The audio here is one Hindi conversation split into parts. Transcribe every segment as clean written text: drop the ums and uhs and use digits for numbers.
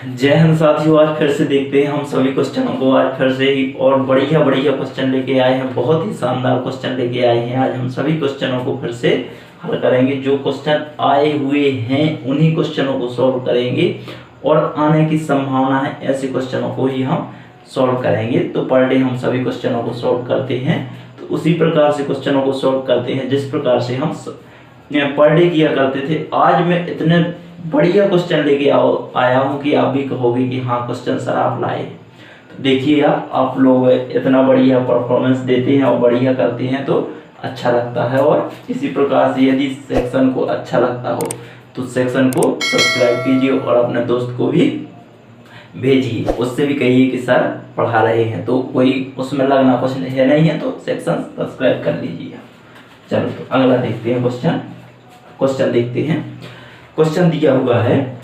जय हिंद साथियों, आज फिर से देखते हैं हम सभी क्वेश्चनों को। आज फिर से ही और बढ़िया बढ़िया क्वेश्चन लेके आए हैं, बहुत ही शानदार क्वेश्चन लेके आए हैं। आज हम सभी क्वेश्चनों को फिर से हल करेंगे। जो क्वेश्चन आए हुए हैं उन्हीं क्वेश्चनों को सॉल्व करेंगे और आने की संभावना है ऐसे क्वेश्चनों को ही हम सॉल्व करेंगे। तो पर डे हम सभी क्वेश्चनों को सॉल्व करते हैं, तो उसी प्रकार से क्वेश्चनों को सॉल्व करते हैं जिस प्रकार से हम पर डे किया करते थे। आज मैं इतने बढ़िया क्वेश्चन लेके आया हूँ कि आप भी कहोगे कि हाँ क्वेश्चन सर आप लाए। तो देखिए आप लोग इतना बढ़िया परफॉर्मेंस देते हैं और बढ़िया करते हैं तो अच्छा लगता है। और इसी प्रकार से यदि सेक्शन को अच्छा लगता हो तो सेक्शन को सब्सक्राइब कीजिए और अपने दोस्त को भी भेजिए, उससे भी कहिए कि सर पढ़ा रहे हैं। तो कोई उसमें लगना कुछ है नहीं है तो सेक्शन सब्सक्राइब कर लीजिए। चलो तो अगला देखते हैं क्वेश्चन देखते हैं। क्वेश्चन दिया हुआ है,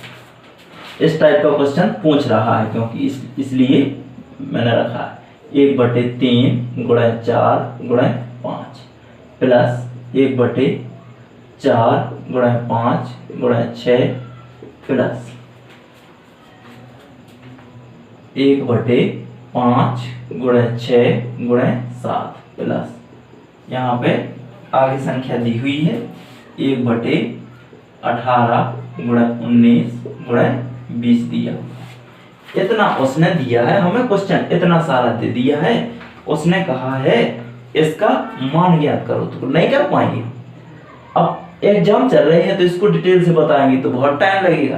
इस टाइप का क्वेश्चन पूछ रहा है क्योंकि इसलिए मैंने रखा है 1/3 गुणा 4 गुणा 5 प्लस 1/4 गुणा 5 गुणा 6 प्लस 1/5 गुणा 6 गुणा 7 प्लस यहाँ पे आगे संख्या दी हुई है 1/18 गुणा 19 गुणा 20 दिया। इतना उसने दिया है हमें, क्वेश्चन इतना सारा दे दिया है। उसने कहा है इसका मान ज्ञात करो, तो नहीं कर पाएंगे। अब एग्जाम चल रहे हैं तो इसको डिटेल से बताएंगे तो बहुत टाइम लगेगा।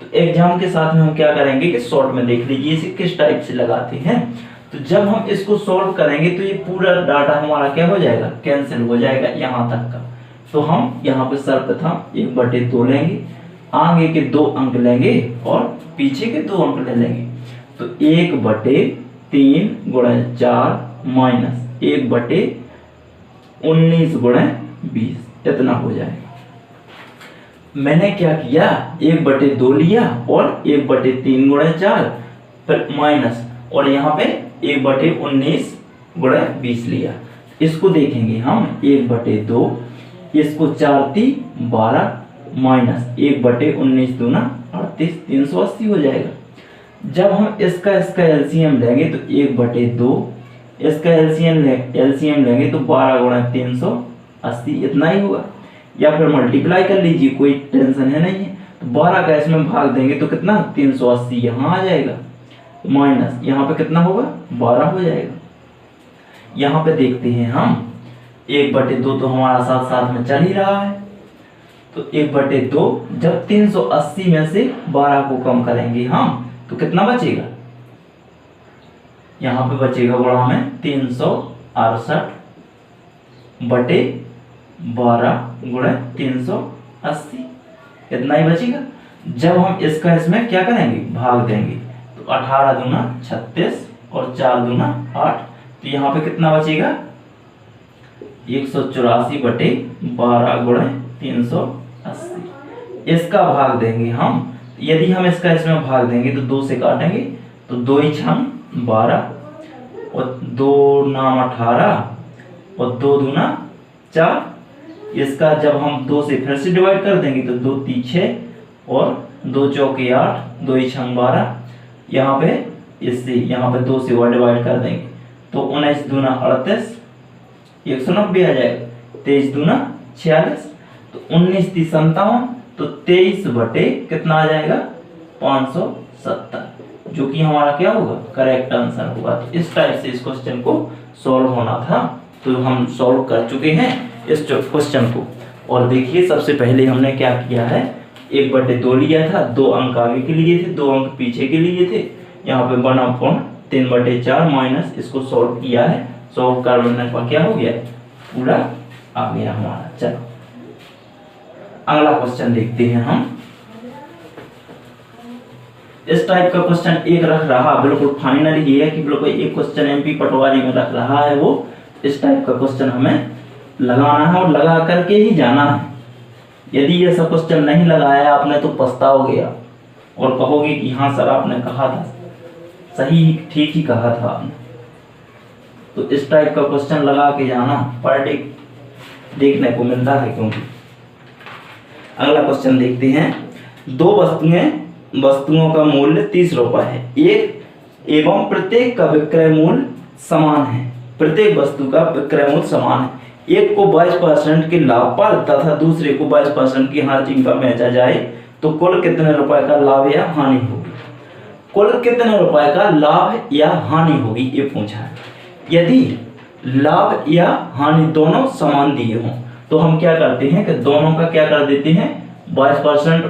तो एग्जाम के साथ में हम क्या करेंगे कि शॉर्ट में देख लीजिए इसे किस टाइप से लगाते हैं। तो जब हम इसको सॉल्व करेंगे तो ये पूरा डाटा हमारा क्या हो जाएगा, कैंसिल हो जाएगा यहाँ तक का। तो हम यहाँ पे सर्वप्रथम 1/2 लेंगे, आगे के 2 अंक लेंगे और पीछे के 2 अंक ले लेंगे। तो 1/3 गुणा 4 माइनस 1/19 गुणा 20 इतना हो जाएगा। मैंने क्या किया 1/2 लिया और 1/3 गुणा 4 फिर माइनस और यहाँ पे 1/19 गुणा 20 लिया। इसको देखेंगे हम 1/2, इसको 4×3 12 माइनस 1/19 दूना 38 380 हो जाएगा। जब हम इसका एलसीएम लेंगे तो 1/2, इसका एलसीएम लेंगे तो 12 गुणा 380 इतना ही होगा। या फिर मल्टीप्लाई कर लीजिए, कोई टेंशन है नहीं है। तो 12 का इसमें भाग देंगे तो कितना 380 यहाँ आ जाएगा, माइनस यहाँ पे कितना होगा 12 हो जाएगा। यहाँ पे देखते हैं हम 1/2 तो हमारा साथ साथ में चल ही रहा है। तो 1/2 जब 380 में से 12 को कम करेंगे हम तो कितना बचेगा, यहाँ पे बचेगा बड़ा में 368/12 गुणा 380 इतना ही बचेगा। जब हम इसका इसमें क्या करेंगे भाग देंगे तो 18 दूना 36 और 4 दूना 8, तो यहाँ पे कितना बचेगा 184/12 गुणा 380। इसका भाग देंगे हम, यदि हम इसका इसमें भाग देंगे तो 2 से काटेंगे तो 2 × 6 12 और 2 नाम 18 और 2 दूना 4। इसका जब हम 2 से फिर से डिवाइड कर देंगे तो 2 × 3 6 और 2 चौके 8 2 × 6 12। यहाँ पे इससे यहाँ पे 2 से डिवाइड कर देंगे तो 19 दूना 38 190 आ जाएगा। 23 दूना 46 तो 19 × 3 = 57 तो 23/ कितना आ जाएगा 570, जो कि हमारा क्या होगा करेक्ट आंसर होगा। तो इस टाइप से इस क्वेश्चन को सॉल्व होना था, तो हम सॉल्व कर चुके हैं इस क्वेश्चन को। और देखिए सबसे पहले हमने क्या किया है 1/2 लिया था, 2 अंक आगे के लिए थे 2 अंक पीछे के लिए थे। यहाँ पे 1/3/4 माइनस इसको सॉल्व किया है। सॉल्व करने पर क्या हो गया पूरा आ गया हमारा। चलो अगला क्वेश्चन देखते हैं हम। इस टाइप का क्वेश्चन एक रख रहा बिल्कुल फाइनल ये है कि बिल्कुल एक क्वेश्चन एमपी पटवारी में रख रहा है वो। इस टाइप का क्वेश्चन हमें लगाना है और लगा करके ही जाना है। यदि ऐसा क्वेश्चन नहीं लगाया आपने तो पछताओगे और कहोगे कि हाँ सर आपने कहा था, सही ठीक ही कहा था आपने। तो इस टाइप का क्वेश्चन लगा के जाना पर डे देखने को मिलता है। क्योंकि अगला क्वेश्चन देखते हैं, 2 वस्तुएं वस्तुओं का मूल्य 30 रुपए है, एक एवं प्रत्येक का विक्रय मूल्य समान है, प्रत्येक वस्तु का विक्रय मूल्य समान है, एक को 22% के लाभ पर तथा दूसरे को 22% की हानि पर बेचा जाए तो कुल कितने रुपए का लाभ या हानि होगी। कुल कितने रुपए का लाभ या हानि होगी ये पूछा है। यदि लाभ या हानि दोनों समान दिए हों तो हम क्या करते हैं कि दोनों का क्या कर देते हैं, 22%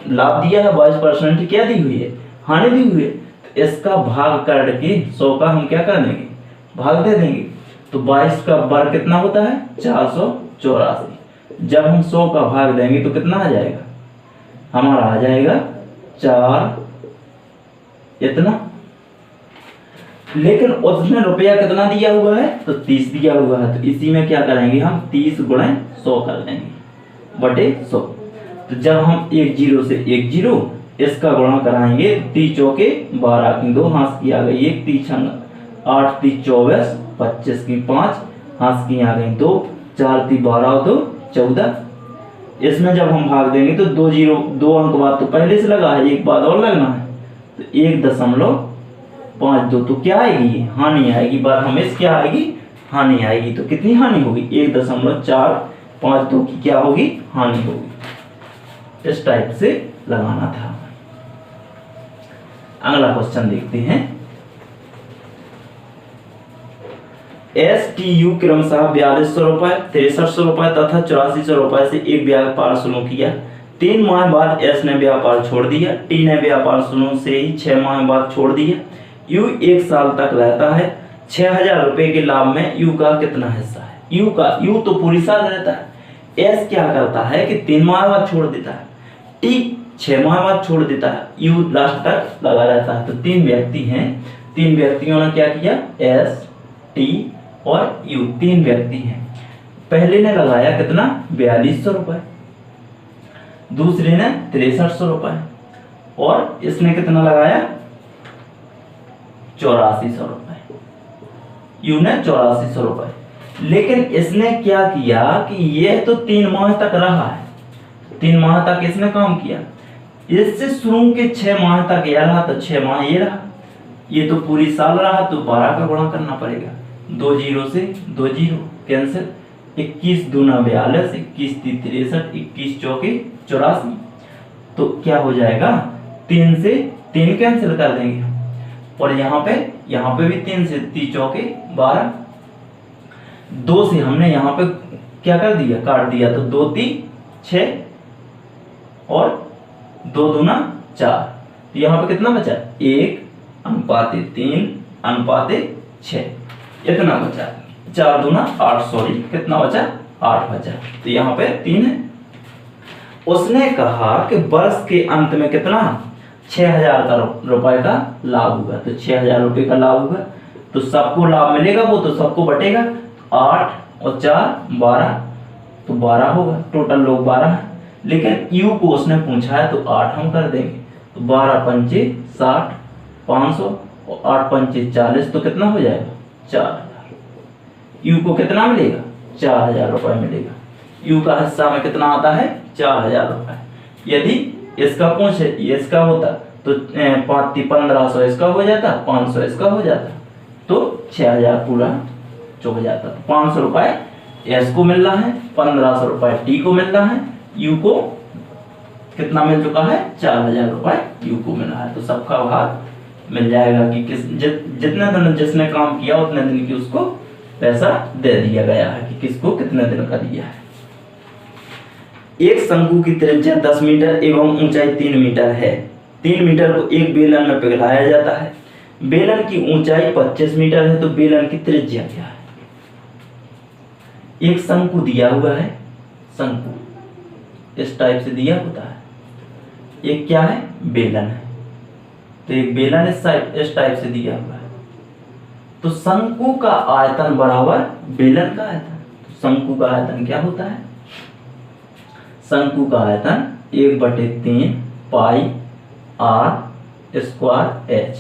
लाभ दिया है, 22% क्या दी हुई है, हानि दी हुई है, तो इसका भाग करके 100 का हम क्या कर देंगे, भाग दे देंगे। तो 22 का वर्ग कितना होता है, 484। जब हम 100 का भाग देंगे तो कितना आ जाएगा, हमारा आ जाएगा 4 इतना। लेकिन उसमें रुपया कितना दिया हुआ है, तो 30 दिया हुआ है, तो इसी में क्या करेंगे हम, 30 गुणे 100 कर देंगे बटे 100। तो जब हम 1 0 से 1 0 इसका गुणा कराएंगे, 30 चौके 12 की 2 हाथ की आ गई 1, 30 8 30 24, 25 की 5 हाथ की आ गई 2, 4 3 12 2 14। इसमें जब हम भाग देंगे तो 2 अंक बाद तो पहले से लगा है, एक बाद और लगना है, तो 1.52 तो क्या आएगी, हानि आएगी। बार हमें क्या आएगी, हानि आएगी। तो कितनी हानि होगी, 1.452 की क्या होगी, हानि होगी। इस टाइप से लगाना था। अगला क्वेश्चन देखते हैं। STU क्रमशः 4200 रुपए, 6300 रुपए तथा 8400 रुपए से एक व्यापार शुरू किया। 3 माह बाद S ने व्यापार छोड़ दिया, T ने व्यापार शुरू से ही 6 माह बाद छोड़ दिया। U 1 साल तक रहता है। 6000 रुपए के लाभ में U का कितना हिस्सा है। U तो पूरी साल रहता है। S क्या करता है कि 3 माह बाद छोड़ देता है, T 6 माह बाद छोड़ देता है, U लास्ट तक लगा रहता है। तो 3 व्यक्ति हैं, 3 व्यक्तियों ने क्या किया, S T और U 3 व्यक्ति हैं। पहले ने लगाया कितना, 4200 रुपए, दूसरे ने 6300 रुपए और इसने कितना लगाया, 8400 रुपए। यू ने 8400 रुपए। लेकिन इसने क्या किया कि यह तो 3 माह तक रहा है, 3 माह तक इसने काम किया, इससे शुरू के 6 माह तक यह रहा, तो 6 माह ये रहा, ये तो पूरी साल रहा, तो 12 का गुणा करना पड़ेगा। 2 0 से 2 0 कैंसिल, 21 दूना 42, 21 ती 63, 21 चौके 84। तो क्या हो जाएगा, 3 से 3 कैंसिल कर देंगे हम, और यहाँ पे भी 3 से 3 चौके 12, 2 से हमने यहाँ पे क्या कर दिया, काट दिया, तो 2 3 6 और 2 दूना 4। तो यहाँ पे कितना बचा, 1:3:6 इतना बचा। 4 दूना 8, सॉरी कितना बचा, 8 बचा। तो यहाँ पे 3 है। उसने कहा कि वर्ष के अंत में कितना, 6000 रुपए का लाभ हुआ। तो 6000 रुपए का लाभ हुआ तो सबको लाभ मिलेगा, वो तो सबको बटेगा। 8 और 4 12, तो 12 होगा, टोटल लोग 12 है। लेकिन यू को उसने पूछा है तो 8 हम कर देंगे, तो 12 पंचे 60, 500 और 8 पंचे 40, तो कितना हो जाएगा, 4000। यू को कितना मिलेगा, 4000 रुपए मिलेगा। यू का हिस्सा में कितना आता है, 4000 रुपए। यदि इसका पूछे, इसका होता तो 1500 इसका हो जाता, 500 इसका हो जाता, तो 6000 पूरा चुक जाता। तो 500 रुपए एस को मिल रहा है, 1500 रुपए टी को मिल रहा है, यू को कितना मिल चुका है, 4000 रुपए यू को मिल रहा है। तो सबका भाग मिल जाएगा कि जितने दिन जिसने काम किया उतने दिन की उसको पैसा दे दिया गया है कि किसको कितने दिन का दिया है। एक शंकु की त्रिज्या 10 मीटर एवं ऊंचाई 3 मीटर है। 3 मीटर को एक बेलन में पिघलाया जाता है। बेलन की ऊंचाई 25 मीटर है, तो बेलन की त्रिज्या क्या है। एक शंकु दिया हुआ है, शंकु इस टाइप से दिया होता है। एक क्या है, बेलन है, तो एक बेलन इस टाइप से दिया हुआ है। तो शंकु का आयतन बराबर बेलन का आयतन। तो शंकु का आयतन क्या होता है, शंकु का आयतन 1/3 पाई r स्क्वायर h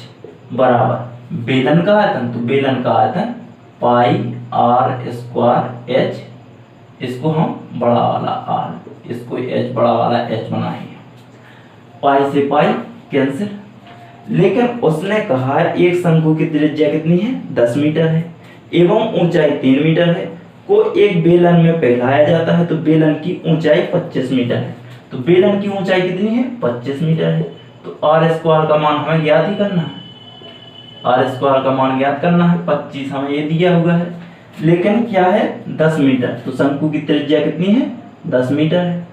बराबर बेलन का आयतन। तो बेलन का आयतन पाई r स्क्वायर h, इसको हम बड़ा वाला r, इसको h बड़ा वाला h बनाएंगे। पाई से पाई कैंसिल। लेकिन उसने कहा एक शंकु की त्रिज्या कितनी है 10 मीटर है एवं ऊंचाई 3 मीटर है को एक बेलन में फैलाया जाता है तो बेलन की ऊंचाई 25 मीटर है। तो बेलन की ऊंचाई कितनी है 25 मीटर है। तो आर स्क्वायर का मान हमें ज्ञात ही करना है। आर स्क्वायर का मान ज्ञात करना है 25 हमें ये दिया हुआ है, लेकिन क्या है 10 मीटर। तो शंकु की त्रिज्या कितनी है 10 मीटर है।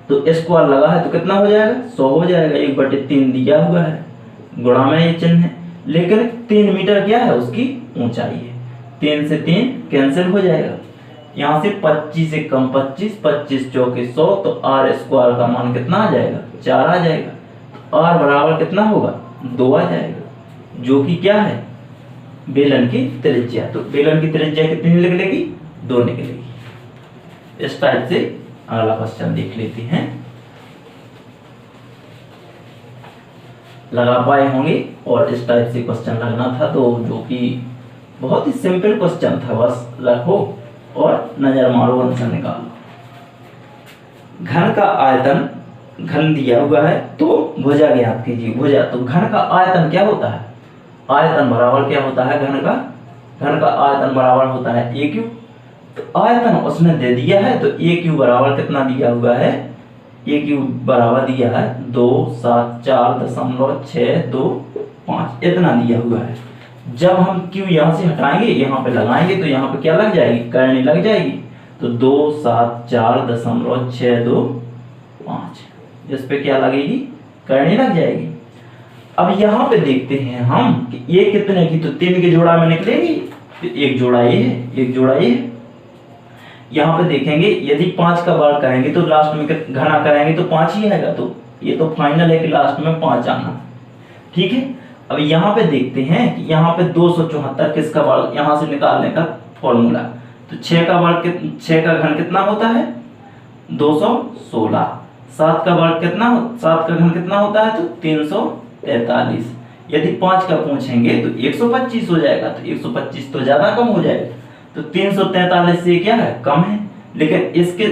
तो स्क्वायर लगा है तो कितना हो जाएगा 100 हो जाएगा। 1/3 दिया हुआ है, गुणा में ये चिन्ह है, लेकिन 3 मीटर क्या है उसकी ऊंचाई है। 3 से 3 कैंसिल हो जाएगा। यहाँ से 25 से कम 25, 25 चौके 100, तो आर स्क्वायर का मान कितना आ जाएगा 4 आ जाएगा। तो आर बराबर कितना होगा 2 आ जाएगा, जो कि क्या है बेलन की त्रिज्या। तो बेलन की त्रिज्या कितनी निकलेगी 2 निकलेगी। इस टाइप से अगला क्वेश्चन देख लेते हैं। लगा पाए होंगे और इस टाइप से क्वेश्चन लगना था, तो जो कि बहुत ही सिंपल क्वेश्चन था, बस रखो और नजर मारो आंसर निकालो। घन का आयतन, घन दिया हुआ है तो भुजा ज्ञात कीजिए। भुजा, तो घन का आयतन क्या होता है, आयतन बराबर क्या होता है घन का आयतन बराबर होता है ए क्यू। तो आयतन उसने दे दिया है तो ए क्यू बराबर कितना दिया हुआ है, ए क्यू बराबर दिया है 274.625 इतना दिया हुआ है। जब हम क्यू यहाँ से हटाएंगे यहाँ पे लगाएंगे तो यहाँ पे क्या लग जाएगी, करनी लग जाएगी। तो 274.625 इस पे क्या लगेगी, करनी लग जाएगी। अब यहाँ पे देखते हैं हम कि ये कितने की, तो 3 के जोड़ा में निकलेगी, तो एक जोड़ा ये है, एक जोड़ा ये है। यहाँ पे देखेंगे यदि 5 का बार करेंगे तो लास्ट में घना करेंगे तो 5 ही आएगा। तो ये तो फाइनल है कि लास्ट में 5 आना, ठीक है। अब यहाँ पे देखते हैं कि यहाँ पे 274 किसका बार, यहाँ से निकालने का फॉर्मूला। तो 6 का बार 6 का घन कितना होता है 216। 7 का बार कितना, 7 का घन कितना होता है तो 343। यदि 5 का पूछेंगे तो 125 हो जाएगा। तो 125 तो ज्यादा कम हो जाएगा। तो 343 से क्या है कम है, लेकिन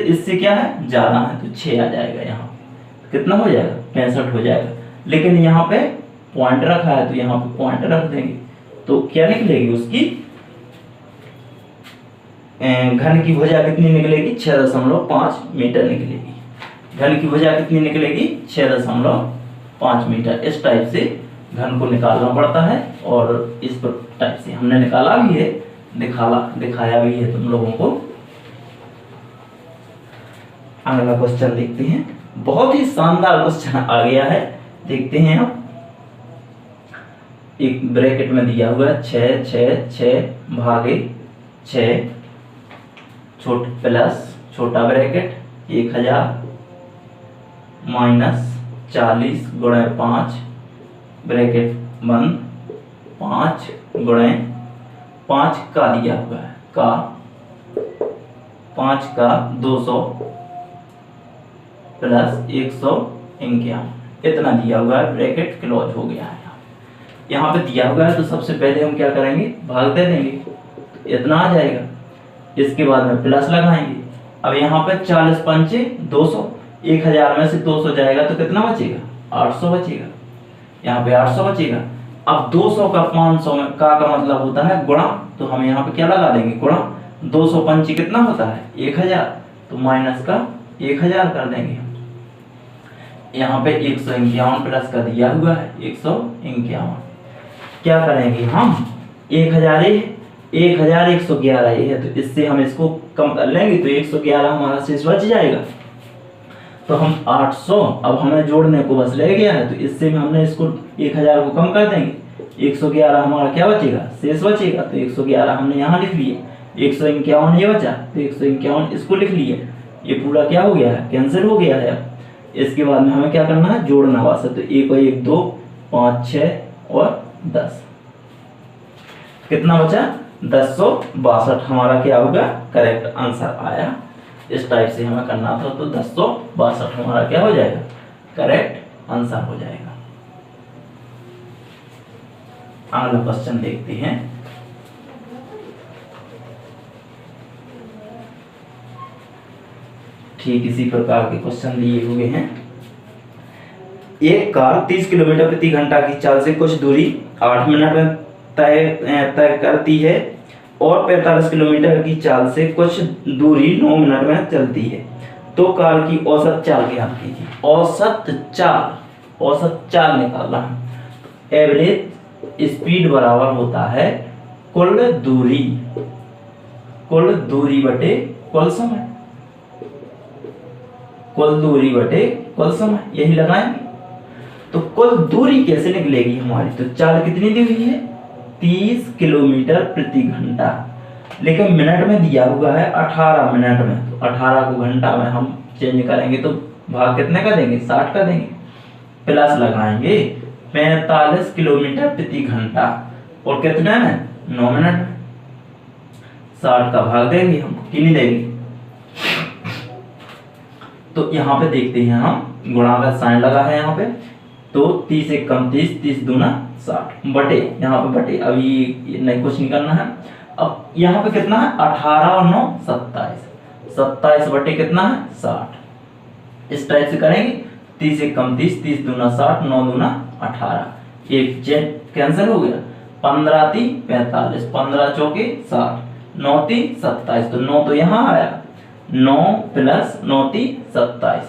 इससे क्या है ज्यादा है, तो 6 आ जाएगा। यहाँ कितना हो जाएगा 65 हो जाएगा। लेकिन यहाँ पे पॉइंट रखा है तो यहाँ पे पॉइंट रख देंगे, तो क्या निकलेगी उसकी घन की भुजा कितनी निकलेगी 6.5 मीटर निकलेगी। घन की भुजा कितनी निकलेगी 6.5 मीटर। इस टाइप से घन को निकालना पड़ता है और इस टाइप से हमने निकाला भी है, दिखाया भी है तुम लोगों को। अगला क्वेश्चन देखते हैं। बहुत ही शानदार क्वेश्चन आ गया है, देखते हैं आप। एक ब्रैकेट में दिया हुआ है 6 6 6 भागे 6 प्लस छोटा ब्रैकेट 1000 माइनस 40 गुणे 5 ब्रैकेट बंद 5 गुणे 5 का दिया हुआ है का 5 का 200 प्लस 151 इतना दिया हुआ है। ब्रैकेट क्लोज हो गया है। यहाँ पे दिया हुआ है तो सबसे पहले हम क्या करेंगे भाग दे देंगे, तो इतना आ जाएगा। इसके बाद में प्लस लगाएंगे। अब यहाँ पे 40 पंचे 200, 1000 में से 200 जाएगा तो कितना बचेगा 800 बचेगा। यहाँ पे 800 बचेगा। अब 200 का 500 में का मतलब होता है गुणा, तो हम यहाँ पे क्या लगा देंगे गुणा। 200 पंचे कितना होता है 1000, तो माइनस का 1000 कर देंगे हम। यहाँ पे 151 प्लस का दिया हुआ है 151। क्या करेंगे हम 1111 ये है, तो इससे हम इसको कम कर लेंगे तो 111 हमारा शेष बच जाएगा। तो हम 800 अब हमें जोड़ने को बस रह गया है, तो इससे में हमने इसको 1000 को कम कर देंगे। 111 हमारा क्या बचेगा शेष बचेगा, तो 111 हमने यहाँ लिख लिए। 151 ये बचा तो 151 इसको लिख लिए। ये पूरा क्या हो गया है कैंसिल हो गया है। इसके बाद में हमें क्या करना है जोड़ना बस है। तो 1 और 1 2 5 6 और 10 कितना बचा 1062 हमारा क्या होगा करेक्ट आंसर आया। इस टाइप से हमें करना था, तो 1062 हमारा क्या हो जाएगा करेक्ट आंसर हो जाएगा। अगला क्वेश्चन देखते हैं। ठीक इसी प्रकार के क्वेश्चन दिए हुए हैं। एक कार 30 किलोमीटर प्रति घंटा की चाल से कुछ दूरी 8 मिनट में तय करती है और 45 किलोमीटर की चाल से कुछ दूरी 9 मिनट में चलती है, तो कार की औसत चाल ज्ञात कीजिए। औसत चाल निकालना है। एवरेज स्पीड बराबर होता है कुल दूरी बटे कुल समय, कुल दूरी बटे कुल समय, यही लगाएंगे। तो कुल दूरी कैसे निकलेगी हमारी, तो चाल कितनी दी हुई है 30 किलोमीटर प्रति घंटा, लेकिन मिनट में दिया हुआ है 18 मिनट में, तो 18 को घंटा में हम चेंज करेंगे तो भाग कितने का देंगे 60 का देंगे, प्लस लगाएंगे 45 किलोमीटर प्रति घंटा और कितने में 9 मिनट में, 60 का भाग देंगे हम, कितनी देंगे। तो यहाँ पे देखते हैं हम गुणा का साइन लगा है यहाँ पे, तो 30 एक कम 30, 30 दूना 60 बटे, यहाँ पे बटे, अभी नहीं कुछ नहीं करना है। अब यहाँ पे कितना है 18 और 9 27, 27 बटे कितना है 60। इस टाइप से करेंगे, 30 एक कम 30, 30 दूना 60, 9 दूना 18, एक चेन कैंसिल हो गया, 15 3 45, 15 चौके 60, 9 3 27, तो 9 तो यहाँ आया, 9 प्लस 9 3 27,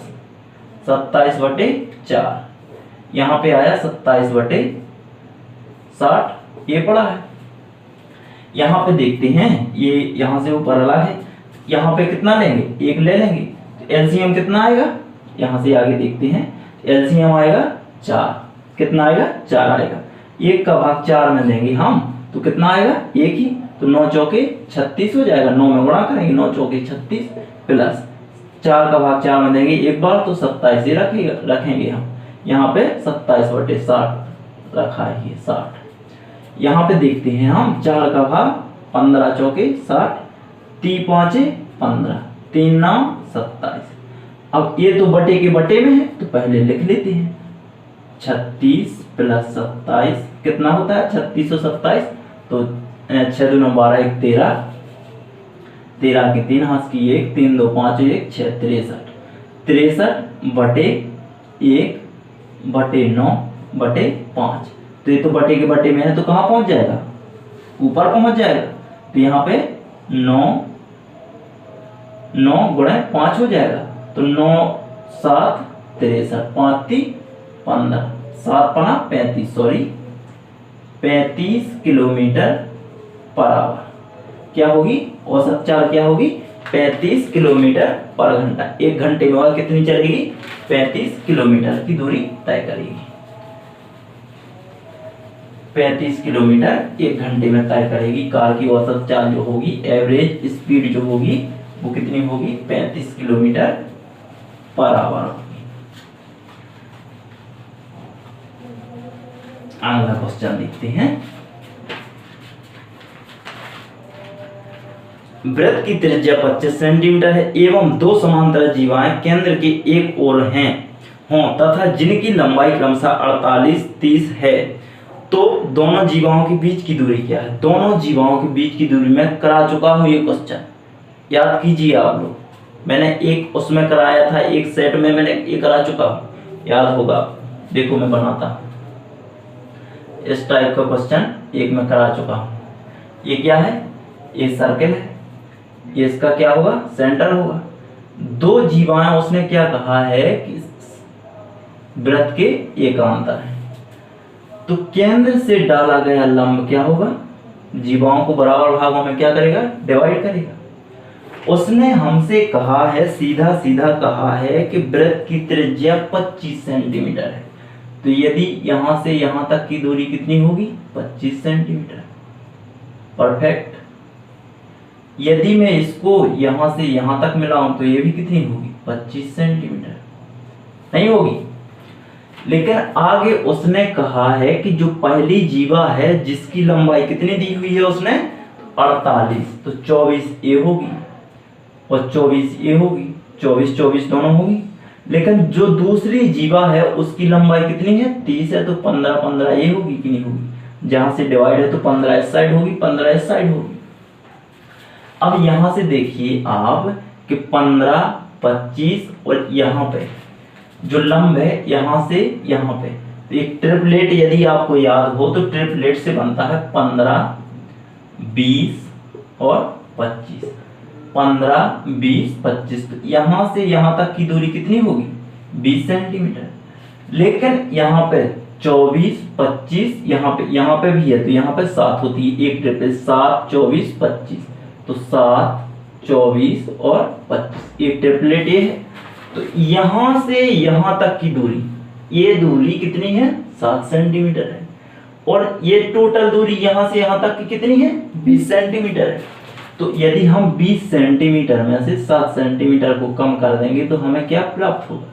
27 बटे 4, यहाँ पे आया 27 बटे 60, ये पड़ा है। यहाँ पे देखते हैं, ये यहाँ से ऊपर वाला है, यहाँ पे कितना लेंगे 1 ले लेंगे, तो एलसीएम कितना आएगा, यहाँ से आगे देखते हैं, एलसीएम आएगा 4, कितना आएगा 4 आएगा, 1 का भाग 4 में देंगे हम तो कितना आएगा 1 ही, तो 9 चौके 36 हो जाएगा, 9 में गुणा करेंगे, 9 चौके 36 प्लस 4 का भाग 4 में देंगे एक बार तो 27 ही रखेंगे हम, यहाँ पे 27 बटे 60 रखा है ये 60। यहाँ पे देखते हैं हम 4 का भाग 15 चौके 60, 3 5 15, 3 9 27। अब ये तो बटे के बटे में है तो पहले लिख लेते हैं, 36 प्लस 27 कितना होता है 36 और 27, तो 6 दूना 12 1 13, 13 के 3 हाथ की 1, 3 2 5 1 6 63, 63 बटे 1 बटे 9 बटे 5, तो ये तो बटे के बटे में है तो कहाँ पहुंच जाएगा ऊपर पहुंच जाएगा, तो यहाँ पे 9 गुणे 5 हो जाएगा, तो 9 7 63, 5 3 15, 7 5 35, सॉरी 35 किलोमीटर पर आवर क्या होगी, औसत चाल क्या होगी 35 किलोमीटर पर घंटा। 1 घंटे में और कितनी चलेगी 35 किलोमीटर की दूरी तय करेगी, 35 किलोमीटर 1 घंटे में तय करेगी। कार की औसत चाल जो होगी, एवरेज स्पीड जो होगी वो कितनी होगी 35 किलोमीटर पर आवर होगी। अगला क्वेश्चन देखते हैं, वृत्त की त्रिज्या 25 सेंटीमीटर है एवं 2 समांतर जीवाएं केंद्र के एक ओर हैं हों तथा जिनकी लंबाई क्रमशः 48 30 है, तो दोनों जीवाओं के बीच की दूरी क्या है। दोनों जीवाओं के बीच की दूरी मैं करा चुका हूं, ये क्वेश्चन याद कीजिए आप लोग, मैंने एक उसमें कराया था, एक सेट में मैंने ये करा चुका हूं, याद होगा। देखो मैं बनाता हूं इस टाइप का क्वेश्चन, एक में करा चुका हूं। ये क्या है, ये सर्कल है, ये इसका क्या होगा सेंटर होगा। 2 जीवाएं उसने क्या कहा है कि वृत्त के एकांतर है, तो केंद्र से डाला गया लंब क्या होगा, जीवाओं को बराबर भागों में क्या करेगा डिवाइड करेगा। उसने हमसे कहा है, सीधा सीधा कहा है कि वृत्त की त्रिज्या 25 सेंटीमीटर है, तो यदि यहां से यहां तक की दूरी कितनी होगी 25 सेंटीमीटर, परफेक्ट। यदि मैं इसको यहां से यहां तक मिलाऊं तो ये भी कितनी होगी 25 सेंटीमीटर, नहीं होगी। लेकिन आगे उसने कहा है कि जो पहली जीवा है जिसकी लंबाई कितनी दी हुई है उसने 48, तो 24 ये होगी और 24 ये होगी, 24 24 दोनों होगी। लेकिन जो दूसरी जीवा है उसकी लंबाई कितनी है 30 है, तो 15 15 ये होगी कि नहीं होगी, जहां से डिवाइड है तो 15 इस साइड होगी 15 इस साइड होगी। अब यहां से देखिए आप कि 15 25 और यहाँ पे जो लंब है यहाँ से यहाँ पे, तो एक ट्रिपलेट यदि आपको याद हो तो ट्रिपलेट से बनता है 15, 20 और 25। 15, 20, 25, तो यहाँ से यहाँ तक की दूरी कितनी होगी? 20 सेंटीमीटर। लेकिन यहाँ पे 24, 25, यहाँ पे भी है, तो यहाँ पे 7 होती है एक ट्रिपलेट। 7, 24, 25, तो 7, 24 और 25 एक ट्रिपलेट ये है। तो यहां से यहां तक की दूरी, ये दूरी कितनी है? 7 सेंटीमीटर है। और ये टोटल दूरी यहां से यहां तक की कितनी है? 20 सेंटीमीटर है। तो यदि हम 20 सेंटीमीटर में से 7 सेंटीमीटर को कम कर देंगे तो हमें क्या प्राप्त होगा?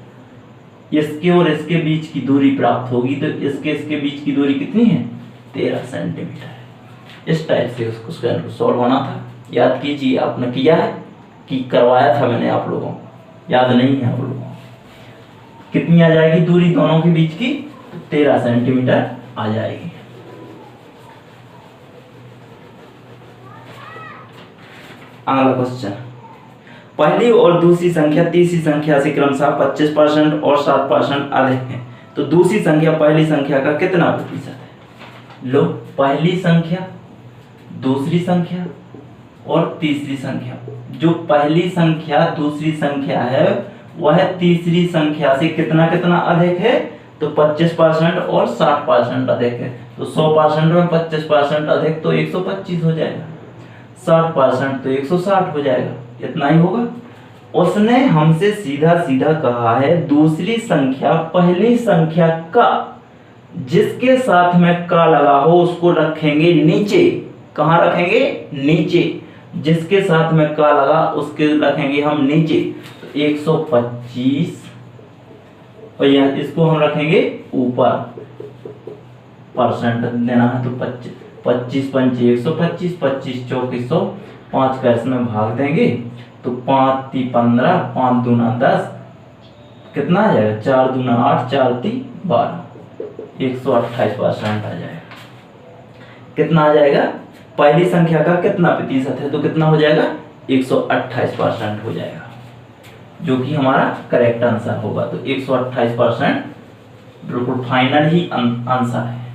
इसके और इसके बीच की दूरी प्राप्त होगी। तो इसके बीच की दूरी कितनी है? 13 सेंटीमीटर है। इस टाइप से उसको क्वेश्चन को सॉल्व होना था। याद कीजिए, आपने किया है कि करवाया था मैंने आप लोगों को, याद नहीं है आप लोगों को? कितनी आ जाएगी दूरी दोनों के बीच की? तो 13 सेंटीमीटर आ जाएगी। अगला क्वेश्चन, पहली और दूसरी संख्या तीसरी संख्या से क्रमशः 25% और 7% अधिक है, तो दूसरी संख्या पहली संख्या का कितना प्रतिशत है? लो, पहली संख्या, दूसरी संख्या और तीसरी संख्या। जो पहली संख्या दूसरी संख्या है वह तीसरी संख्या से कितना कितना अधिक है? तो 25% और 60% अधिक है। तो 100% में 25% अधिक तो 125 हो जाएगा, 60% तो 160 हो जाएगा, इतना ही होगा। उसने हमसे सीधा सीधा कहा है दूसरी संख्या पहली संख्या का जिसके साथ में का लगा हो उसको रखेंगे नीचे। कहाँ रखेंगे? नीचे। जिसके साथ में का लगा उसके रखेंगे हम नीचे। तो 125 और यहाँ इसको हम रखेंगे ऊपर, परसेंट देना है तो 25, 25 पंचे 125, 25 चौक 100, 5 का इसमें भाग देंगे तो 5 × 15, 5 दूना 10, कितना आ जाएगा? 4 दूना 8, 4 × 12, 128% आ जाएगा। कितना आ जाएगा? पहली संख्या का कितना प्रतिशत है? तो कितना हो जाएगा? 128% हो जाएगा, जो कि हमारा करेक्ट आंसर होगा। तो 128% बिल्कुल फाइनल ही आंसर है।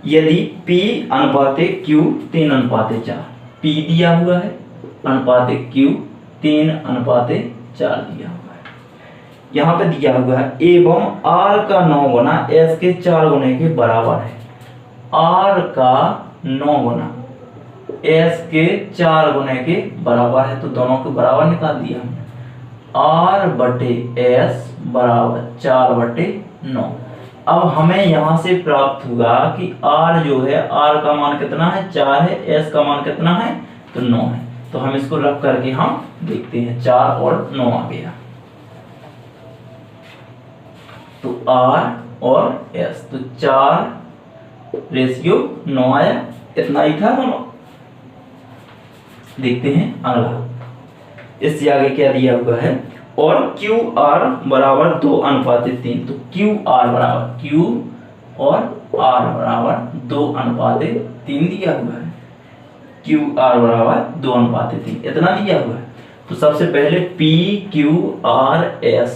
यदि P अनुपाते Q 3:4, P दिया हुआ है, अनुपाते Q 3:4 दिया हुआ है। यहाँ पे दिया हुआ है एवं R का 9 गुना S के 4 गुने के बराबर है। R का 9 गुना S के 4 गुने के बराबर है, तो दोनों के बराबर निकाल दिया हमने। R/S बराबर 4/9। अब हमें यहाँ से प्राप्त हुआ कि R जो है, R का मान कितना है? 4 है, S का मान कितना है? तो 9 है। तो हम इसको रख करके हम देखते हैं, 4 और 9 आ गया, तो R और S, तो 4:9 आया। इतना ही था दोनों। देखते हैं अगला, इससे आगे क्या दिया हुआ है? और QR बराबर 2:3, तो QR बराबर Q और R बराबर 2:3 दिया हुआ है। QR बराबर 2:3 इतना दिया हुआ है। तो सबसे पहले PQRS,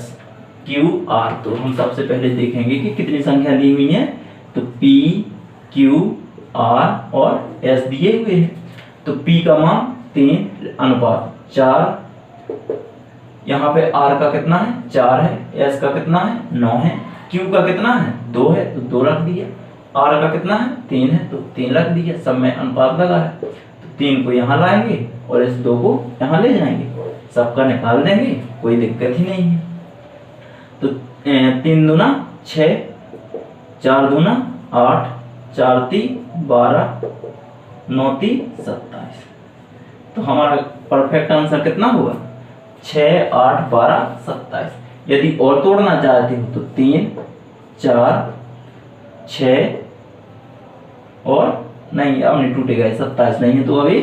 QR, तो हम सबसे पहले देखेंगे कि कितनी संख्या दी हुई है। तो P, Q, R और S दिए हुए हैं। तो P का मान 3:4, यहाँ पे R का कितना है? 4 है, S का कितना है? 9 है, Q का कितना है? 2 है, तो 2 रख दिया। R का कितना है? 3 है, तो 3 रख दिया। सब में अनुपात लगा है, तो 3 को यहाँ लाएंगे और इस 2 को यहाँ ले जाएंगे, सबका निकाल देंगे, कोई दिक्कत ही नहीं है। तो 3 दूना 6, 4 दूना 8, 4 × 12, 9 × 27। तो हमारा परफेक्ट आंसर कितना होगा? 6, 8, 12, 27। यदि और तोड़ना चाहते हो तो 3, 4, 6 और नहीं, अब नहीं टूटेगा, 27 नहीं है तो अभी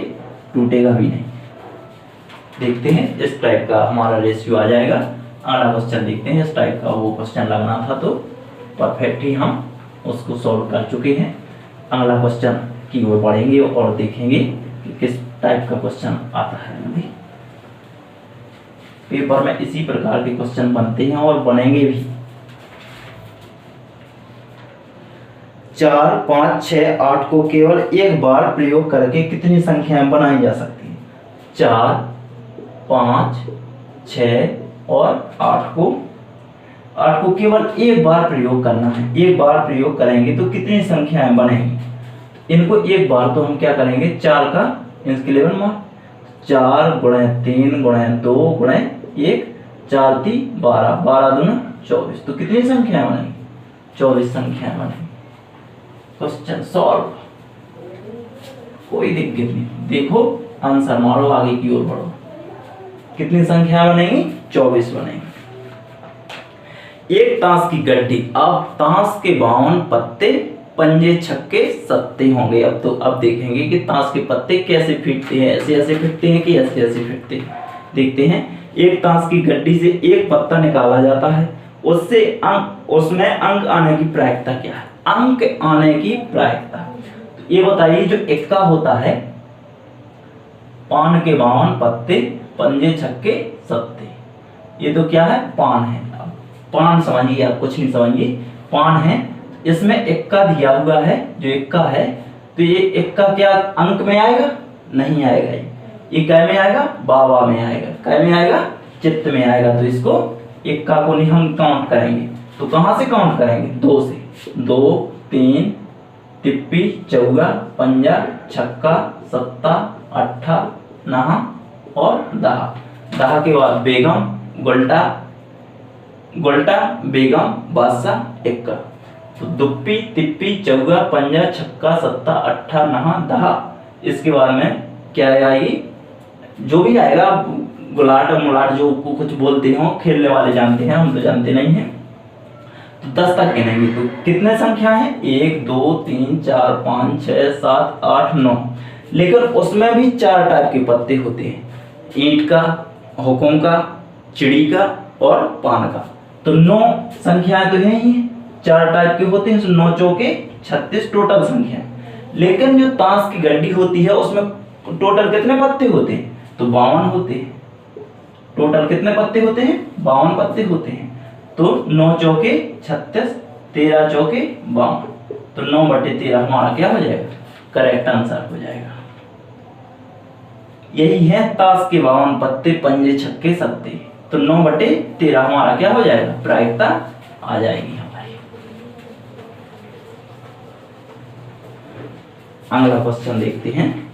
टूटेगा भी नहीं। देखते हैं, इस टाइप का हमारा रेशियो आ जाएगा। अगला क्वेश्चन देखते हैं। इस टाइप का वो क्वेश्चन लगना था, तो परफेक्ट ही हम उसको सॉल्व कर चुके हैं। अगला क्वेश्चन की ओर बढ़ेंगे और देखेंगे कि किस टाइप का क्वेश्चन आता है। अभी पेपर में इसी प्रकार के क्वेश्चन बनते हैं और बनेंगे भी। 4, 5, 6, 8 को केवल एक बार प्रयोग करके कितनी संख्याएं बनाई जा सकती हैं? 4, 5, 6 और 8 को केवल एक बार प्रयोग करना है। एक बार प्रयोग करेंगे तो कितनी संख्याएं बनेंगी? इनको एक बार तो हम क्या करेंगे, 4 का इसके 11 मार्क, 4 गुणे 3 गुणे 2 गुणे 1, 4 3 12, 12 दूना 24। तो कितनी संख्याएं बनेंगी? 24 संख्याएं बनेंगी। क्वेश्चन सॉल्व, कोई दिक्कत नहीं। देखो आंसर मारो, आगे की ओर बढ़ो। कितनी संख्या बनेगी? 24 बनेगी। एक ताश की गड्डी, अब ताश के 52 पत्ते, पंजे छक्के सत्ते होंगे। अब देखेंगे कि ताश के पत्ते कैसे फिटते हैं, ऐसे ऐसे फिटते हैं कि ऐसे ऐसे फिटते हैं। देखते हैं। एक ताश की गड्डी से एक पत्ता निकाला जाता है, उसमें अंक आने की प्रायिकता क्या है? अंक आने की प्रायिकता तो ये बताइए। जो इक्का होता है, पान के 52 पत्ते, पंजे छक्के सत्ते, ये तो क्या है? पान है। अब पान समझिए, आप कुछ नहीं समझिए, पान है। इसमें इक्का दिया हुआ है, जो इक्का है, तो ये इक्का क्या अंक में आएगा? नहीं आएगा। ये कै में आएगा? बाबा में आएगा। कै में आएगा? चित्त में आएगा। तो इसको इक्का को नहीं हम काउंट करेंगे। तो कहां से काउंट करेंगे? 2 से। 2, 3, टिप्पी, चौगा, पंजा, छक्का, सत्ता, अट्ठा, नहा और दहा। दहा के बाद बेगम, गोल्टा, बेगम, बादशाह, इक्का। तो दुप्पी, तिप्पी, चौगा, पंजा, छक्का, सत्ता, अट्ठा, नहा, दहा। इसके बाद में क्या आएगी? जो भी आएगा, गुलाट मुलाट जो कुछ बोलते हो, खेलने वाले जानते हैं, हम तो जानते नहीं हैं। तो 10 तक गिनेंगे तो कितने संख्या है? 1, 2, 3, 4, 5, 6, 7, 8, 9। लेकिन उसमें भी 4 टाइप के पत्ते होते हैं, ईंट का, हुकुम का, चिड़ी का और पान का। तो 9 संख्याएं तो है ही, 4 टाइप के होते हैं। 9 चौके 36 टोटल संख्या। लेकिन जो ताश की गड्डी होती है, उसमें टोटल कितने पत्ते होते हैं? तो 52 होते हैं। टोटल कितने पत्ते होते हैं? 52 पत्ते होते हैं। तो 9 चौके 36, 13 चौके 52। तो 9/13 हमारा क्या हो जाएगा? करेक्ट आंसर हो जाएगा। यही है ताश के 52 पत्ते, पंजे छक्के सत्ते। तो 9/13 हमारा क्या हो जाएगा? प्रायिकता आ जाएगी हमारी। अगला क्वेश्चन देखते हैं।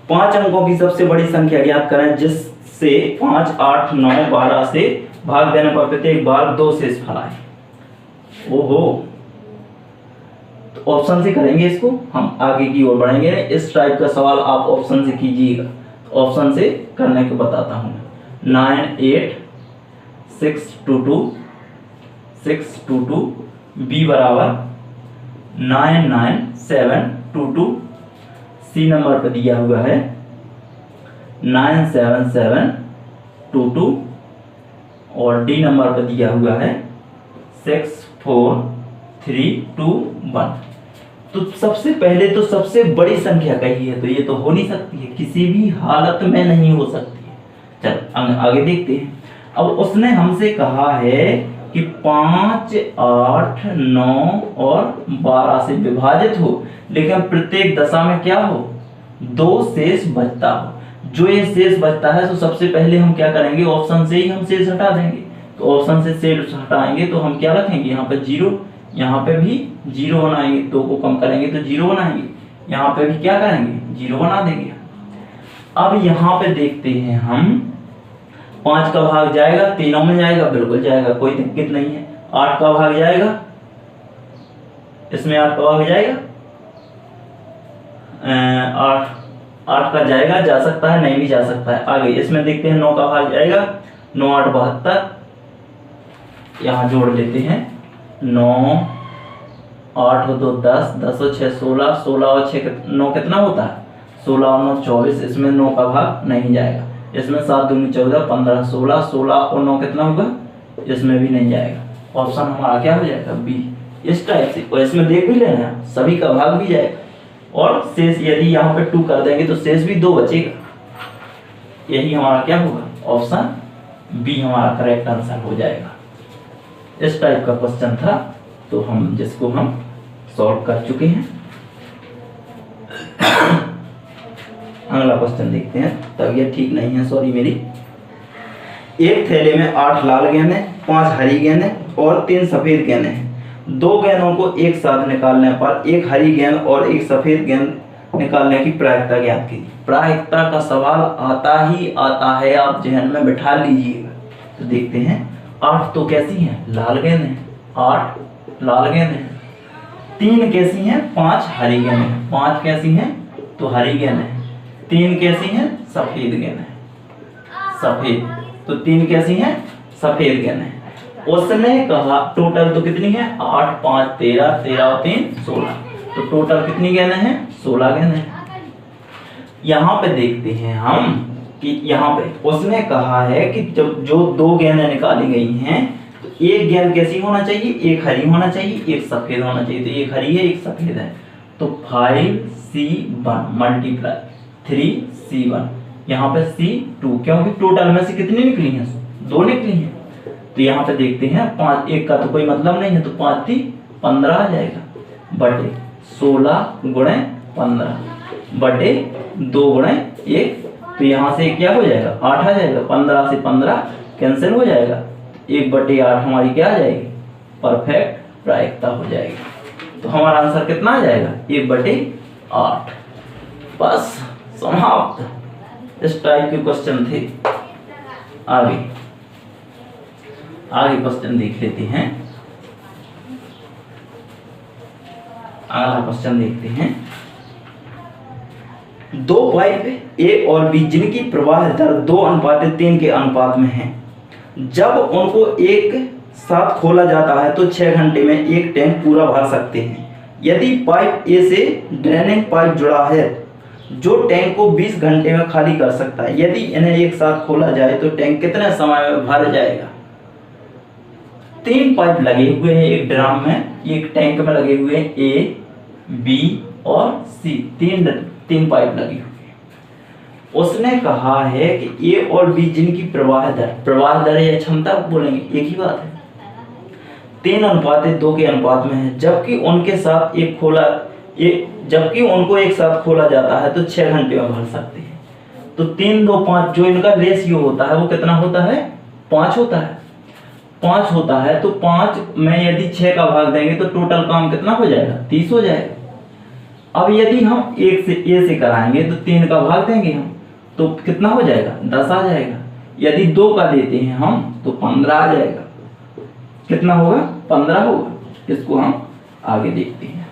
5 अंकों की सबसे बड़ी संख्या ज्ञात करें जिससे 5, 8, 9, 12 से भाग देने पर प्रत्येक बार 2 शेष फल आए। ओहो, तो ऑप्शन से करेंगे इसको, हम आगे की ओर बढ़ेंगे। इस टाइप का सवाल आप ऑप्शन से कीजिएगा। तो ऑप्शन से करने को बताता हूं। 9, 8, 6, 2, 2, 6, 2, 2, बी बराबर 9, 9, 7, 2, 2। सी नंबर पर दिया हुआ है 9, 7, 7, 2, 2 और डी नंबर पर दिया हुआ है 6, 4, 3, 2, 1। तो सबसे पहले तो सबसे बड़ी संख्या कही है, तो ये तो हो नहीं सकती है, किसी भी हालत में नहीं हो सकती है। चल आगे देखते हैं। अब उसने हमसे कहा है कि 5, 8, 9 और 12 से विभाजित हो, लेकिन प्रत्येक दशा में क्या हो? 2 शेष बचता हो। जो ये शेष बचता है, तो सबसे पहले हम क्या करेंगे? ऑप्शन से ही हम शेष हटा देंगे। तो ऑप्शन से शेष हटाएंगे तो हम क्या रखेंगे? यहाँ पे 0, यहाँ पे भी 0 बनाएंगे। 2 को कम करेंगे तो 0 बनाएंगे। यहाँ पे भी क्या करेंगे? 0 बना देंगे। अब यहाँ पे देखते हैं हम, 5 का भाग जाएगा, तीनों में जाएगा, बिल्कुल जाएगा, कोई दिक्कत नहीं है। 8 का भाग जाएगा, इसमें 8 का भाग जाएगा, 8 का जाएगा, जा सकता है, नहीं भी जा सकता है। आगे इसमें देखते हैं 9 का भाग जाएगा, 9, 8, 72। यहाँ जोड़ लेते हैं 9, 8 2 10, 10 और 6 16, 16 और 6 9 कितना होता है? 16 और 9 24। इसमें 9 का भाग नहीं जाएगा। इसमें 7 दूनी 14, 15, 16, 16 और 9 कितना होगा? इसमें भी नहीं जाएगा। ऑप्शन हमारा क्या हो जाएगा? बी। इस टाइप से, और इसमें देख भी लेना है, सभी का भाग भी जाएगा और शेष यदि यहाँ पे 2 कर देंगे तो शेष भी 2 बचेगा। यही हमारा क्या होगा? ऑप्शन बी हमारा करेक्ट आंसर हो जाएगा। इस टाइप का क्वेश्चन था, तो हम जिसको हम सॉल्व कर चुके हैं। अगला क्वेश्चन देखते हैं। तबीयत ठीक नहीं है, सॉरी मेरी। एक थैले में 8 लाल गेंदें, 5 हरी गेंदें और 3 सफेद गेंदें हैं। 2 गेंदों को एक साथ निकालने पर एक हरी गेंद और एक सफेद गेंद निकालने की प्रायिकता ज्ञात कीजिए। प्रायिकता का सवाल आता ही आता है, आप जहन में बिठा लीजिएगा। तो देखते हैं, 8 तो कैसी हैं? लाल गेंदें। 8 लाल गेंदें हैं। 3 कैसी हैं? 5 हरी गेंदें। 5 कैसी हैं? तो हरी गेंदें। 3 कैसी हैं? सफेद गेंदें। सफेद। तो 3 कैसी हैं? सफेद गेंदें। उसने कहा टोटल तो कितनी है? 8 5 13, 13 और 3 16। तो टोटल कितनी गेंदें हैं? 16 गेंदें हैं। यहाँ पे देखते हैं हम कि यहाँ पे उसने कहा है कि जब जो 2 गेंदें निकाली गई हैं, तो एक गेंद कैसी होना चाहिए? एक हरी होना चाहिए, एक सफेद होना चाहिए। तो एक हरी है, एक सफेद है। तो 5C1 मल्टीप्लाई 3C1, यहाँ पे C2, क्योंकि टोटल में से कितनी निकली हैं? 2 निकली हैं। तो यहाँ पे देखते हैं 5, एक का तो कोई मतलब नहीं है, तो 5 3 15 आ जाएगा, बटे 16 गुणे 15 बटे 2 गुणे 1। तो यहाँ से क्या हो जाएगा? 8 आ जाएगा। 15 से 15 कैंसिल हो जाएगा। 1 बटे 8 हमारी क्या आ जाएगी? परफेक्ट प्रायिकता हो जाएगी। तो हमारा आंसर कितना आ जाएगा? 1 बटे 8। बस समाप्त। इस टाइप के क्वेश्चन थे। आगे क्वेश्चन देख लेते हैं। अगला क्वेश्चन देखते हैं। 2 पाइप ए और बी जिनकी प्रवाह दर 2:3 के अनुपात में है, जब उनको एक साथ खोला जाता है तो 6 घंटे में एक टैंक पूरा भर सकते हैं। यदि पाइप ए से ड्रेनिंग पाइप जुड़ा है जो टैंक को 20 घंटे में खाली कर सकता है, यदि इन्हें एक साथ खोला जाए तो टैंक कितने समय में भर जाएगा? 3 पाइप लगे हुए हैं एक ड्रम में, एक टैंक में लगे हुए हैं, ए बी और सी। 3 पाइप लगी हुई है। उसने कहा है कि ए और बी जिनकी प्रवाह दर या क्षमता बोलेंगे, एक ही बात है, 3:2 के अनुपात में है, जबकि उनको एक साथ खोला जाता है तो 6 घंटे में भर सकते हैं। तो 3 2 5 जो इनका रेशियो होता है वो कितना होता है? 5 होता है। 5 होता है, तो 5 में यदि 6 का भाग देंगे तो टोटल काम कितना हो जाएगा? 30 हो जाएगा। अब यदि हम एक से ए से कराएंगे तो 3 का भाग देंगे हम, तो कितना हो जाएगा? 10 आ जाएगा। यदि 2 का देते हैं हम तो 15 आ जाएगा। कितना होगा? 15 होगा। इसको हम आगे देखते हैं।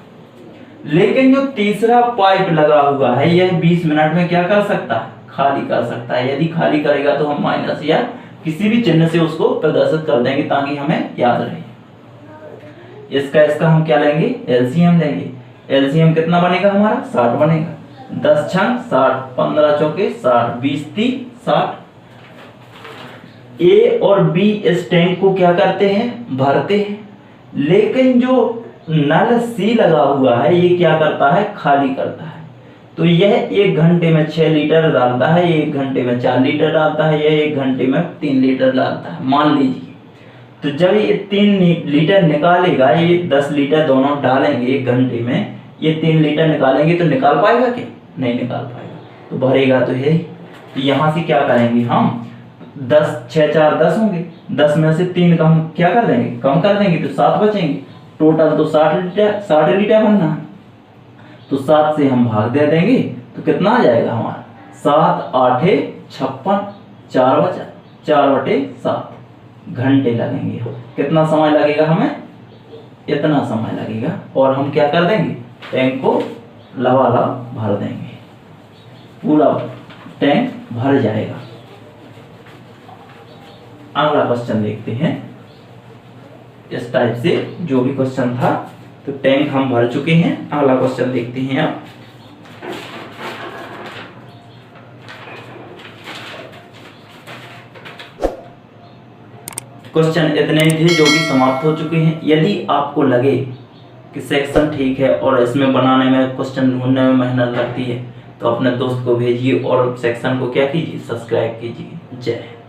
लेकिन जो तीसरा पाइप लगा हुआ है यह 20 मिनट में क्या कर सकता है? खाली कर सकता है। यदि खाली करेगा तो हम माइनस या किसी भी चिन्ह से उसको प्रदर्शित कर देंगे ताकि हमें याद रहे। इसका हम क्या लेंगे? एलसीएम लेंगे। एलसीएम कितना बनेगा हमारा? 60 बनेगा। 10 छंग 60, 15 चौके 60, 20 3 60। ए और बी इस टैंक को क्या करते हैं? भरते हैं। लेकिन जो नल सी लगा हुआ है ये क्या करता है? खाली करता है। तो यह 1 घंटे में 6 लीटर डालता है, 1 घंटे में 4 लीटर डालता है, यह 1 घंटे में 3 लीटर डालता है, मान लीजिए। तो जब ये 3 लीटर निकालेगा, ये 10 लीटर दोनों डालेंगे 1 घंटे में, ये 3 लीटर निकालेंगे तो निकाल पाएगा क्या? नहीं निकाल पाएगा। तो भरेगा तो है। तो यहाँ से क्या करेंगे हम? 10 6 4 10 होंगे। 10 में से 3 का हम क्या कर देंगे? कम कर देंगे, तो 7 बचेंगे। टोटल तो 60 लीटर बनना है। तो 7 से हम भाग दे देंगे तो कितना आ जाएगा हमारा? 7 8 56, 4 बचा, 4/7 घंटे लगेंगे। कितना समय लगेगा हमें? इतना समय लगेगा। और हम क्या कर देंगे? टैंक को लबालब भर देंगे, पूरा टैंक भर जाएगा। अगला क्वेश्चन देखते हैं। इस टाइप से जो भी क्वेश्चन था, तो टैंक हम भर चुके हैं। अगला क्वेश्चन देखते हैं आप। क्वेश्चन इतने ही थे जो कि समाप्त हो चुके हैं। यदि आपको लगे कि सेक्शन ठीक है और इसमें बनाने में, क्वेश्चन ढूंढने में मेहनत लगती है, तो अपने दोस्त को भेजिए और सेक्शन को क्या कीजिए? सब्सक्राइब कीजिए। जय हिंद।